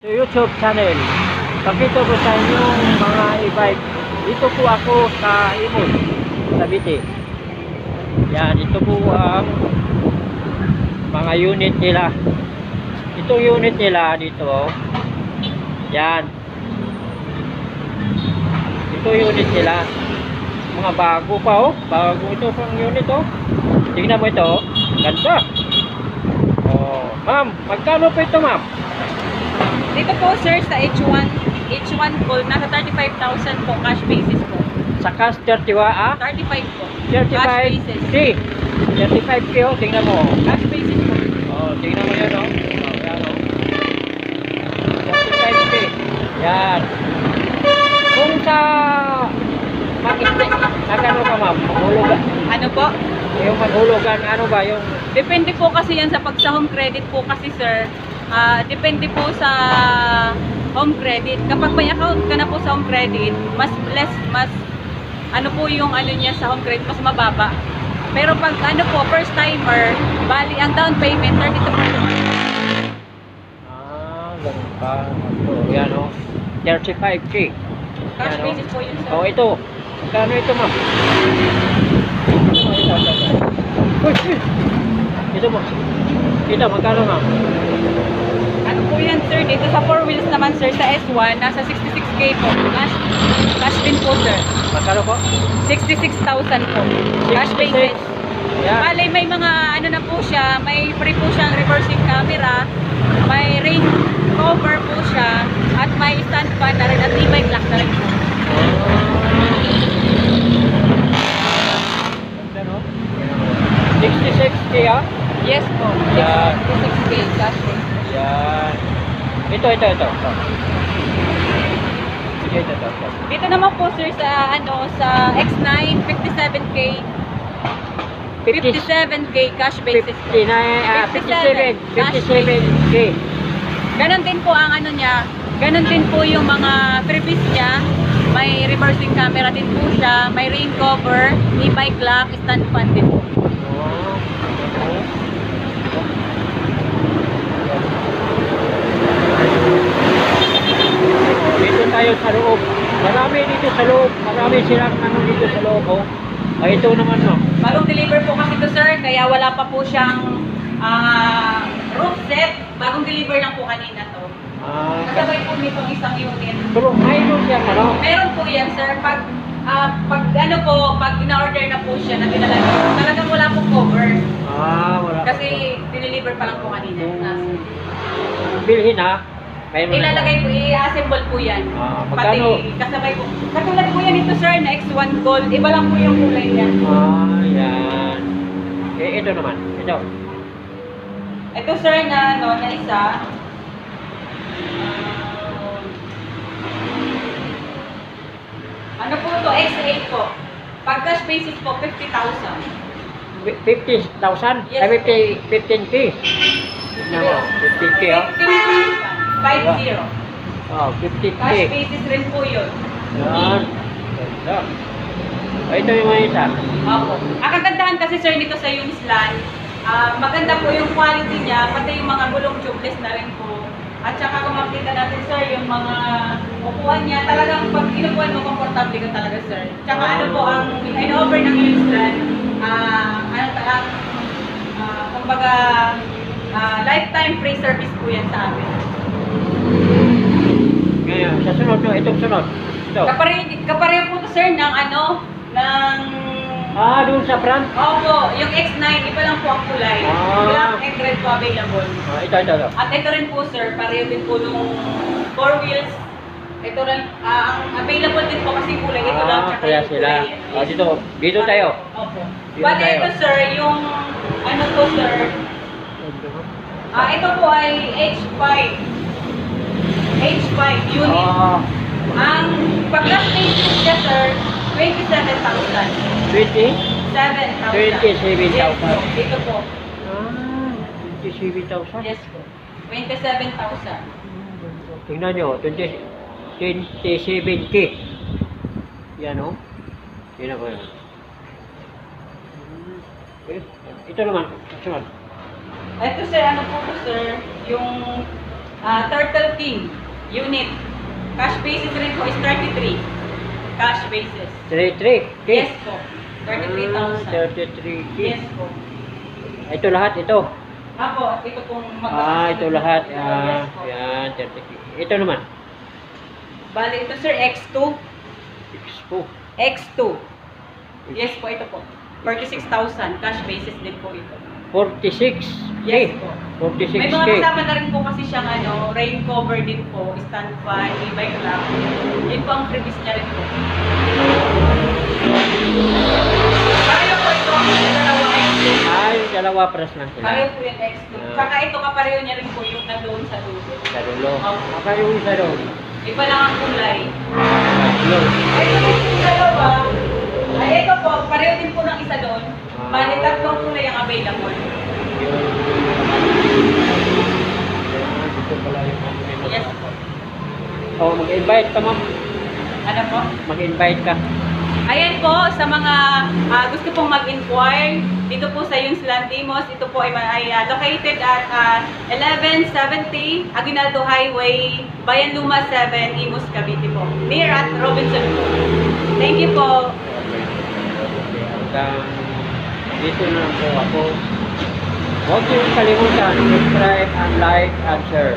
Sa YouTube channel, pakita ko sa inyong mga e-bike. Dito po ako sa Imol, sa Cavite. Yan, ito po ang mga unit nila. Itong unit nila dito. Yan. Ito unit nila. Mga bago pa oh. Bago ito pang unit oh. Tingnan mo ito oh. Ganda. Oh, ma'am, magkano po ito ma'am? Dito po sir sa H1 po, nasa 35,000 po, cash basis po. Sa cash 31 ah? 35 po. 35 Cash basis. K. 35 K oh, tingnan mo. Cash basis po. Oh, tingnan mo yan oh. Oh, yan oh. 35 K. Yan. Kung sa magkano ka ma'am? Maghulugan. Ano po? Yung maghulugan, ano ba yung... Depende po kasi yan sa pag sa home credit po kasi sir. Depende po sa home credit. Kapag may account ka na po sa home credit, mas ano po yung ano niya sa home credit, mas mababa. Pero pag ano po, first timer, bali ang down payment 32%. Ganun pa. So, yan o. 35 K. Cash Yan, basis po yun sir. oh, ito. Kano ito ma'am? Ito. Ito mo. Ito, magkano ma'am? Ano po yan sir? Dito sa 4 wheels naman sir, sa S1, nasa 66K po. Cash din po sir. Magkano po? 66,000 po. Cash 66. basis. Yan. Bale, may mga ano na po siya, may free po siyang reversing camera, may rain cover po siya, at may stand fan na rin, at e-bike lock na rin po. Ganda no? 66 K ah? Yes po. Yan. 66K cash basis. Yan. Ito. Ito. Dito naman po sir sa ano sa X9 57K 57K cash basis po. 57 K. Ganon din po ang ano niya. Ganon din po yung mga freebies niya. May reversing camera din po siya, may rain cover, e-bike lock, stand fan din po. Dito tayo sa loob. Marami dito sa loob. Marami silang ano dito sa loob. Oh. Ay, ito naman no. Bagong deliver po kasi to sir, kaya wala pa po siyang roof set. Bagong deliver lang po kanina to. Kasabay po nitong isang unit. Pero mayroon siya ano? Meron po yan sir, pag ano po, pag in-order na po siya, na dinala niyo, talagang wala pong cover. Wala. Kasi dineliver pa lang po kanina. Bilhin ha. Mayroon na. Ilalagay po, i-assemble po yan. Magkano? Pati kasabay po. Katulad po yan ito sir, na X1 Gold. Iba lang po yung kulay niya. Yan. Ito naman. Ito. Ito sir na, ano, na isa. Ano po ito? X8 po. Pag cash basis po, 50,000. 50,000? Yes. Ay, 15K. Tignan mo. 15K oh. 50. Oh, 15K. Cash basis rin po yun. Yan. Ganda. Ito yung mga isa. Opo. Ang kagandahan kasi sir nito sa Unislan, maganda po yung quality niya, pati yung mga gulong tubeless na rin po. At saka kung makita natin sir, yung mga upuan niya, talagang pag inupuan mo, komportable ka talaga sir. Tsaka ano po, ang in-offer ng Unislan, kumbaga, lifetime free service po yan sa amin. Ngayon, sa sunod no, itong sunod. Ito. Kapareho po to sir ng ano, ng... Doon sa front. Opo, yung X9, iba lang po ang kulay. Black and red po available. Ito. At ito rin po sir, pareho din po nung 4 wheels. Ito rin, ang available din po kasi kulay. Ito lang, tsaka kaya yung sila. kulay. Dito tayo. Opo. Dito Bali tayo. ito sir, yung ano po sir, ito po ay H5. H5 unit. Ang pagka-space niya sir, 27,000. 20? 7,000. 27,000. Yes po. Dito po. 27,000? Yes po. 27,000. Tingnan nyo, 27K. Yan o. Tingnan ko yan. Ito naman, sunod. Ito sir, ano po to sir, yung Turtle King unit. Cash basis rin po is 33. Cash basis. 33. Yes po. 33,000. 33K. Yes po. Ito lahat, ito. Apo, ito pong Ito lahat. Yes po. Yan, 30K. Ito naman. Bali, ito sir, X2. Expo. X2. Yes po, ito po. 46,000. Cash basis din po ito. 46K. Yes po. 46K. May mga kasama na rin po kasi siyang rain cover din po, standby, e-bike lang. Yun po ang previous niya rin po. Pareho po ito, ang dalawa X2. Ay, dalawa pras lang sila. Pareho po yung X2. Tsaka ito kapareho niya rin po yung nandoon sa dulo. Sa dulo. Opo. Baka yung isa doon. Iba lang ang kulay. Dulo. Ito din po yung dalawa. Ay, ito po, pareho din po ng isa doon. Bali, tatlong kulay ang available. Dito pala yung Yes po. Oh, mag-invite ka, ma'am. Ano po? Mag-invite ka. Ayan po, sa mga gusto pong mag-inquire, dito po sa Yuns Lantimos, ito po ay located at 1170 Aguinaldo Highway, Bayan Luma 7, Imus, Cavite po. Near at Robinson po. Thank you po. Hanggang dito na po ako. Huwag niyong kalimutan, subscribe and like and share.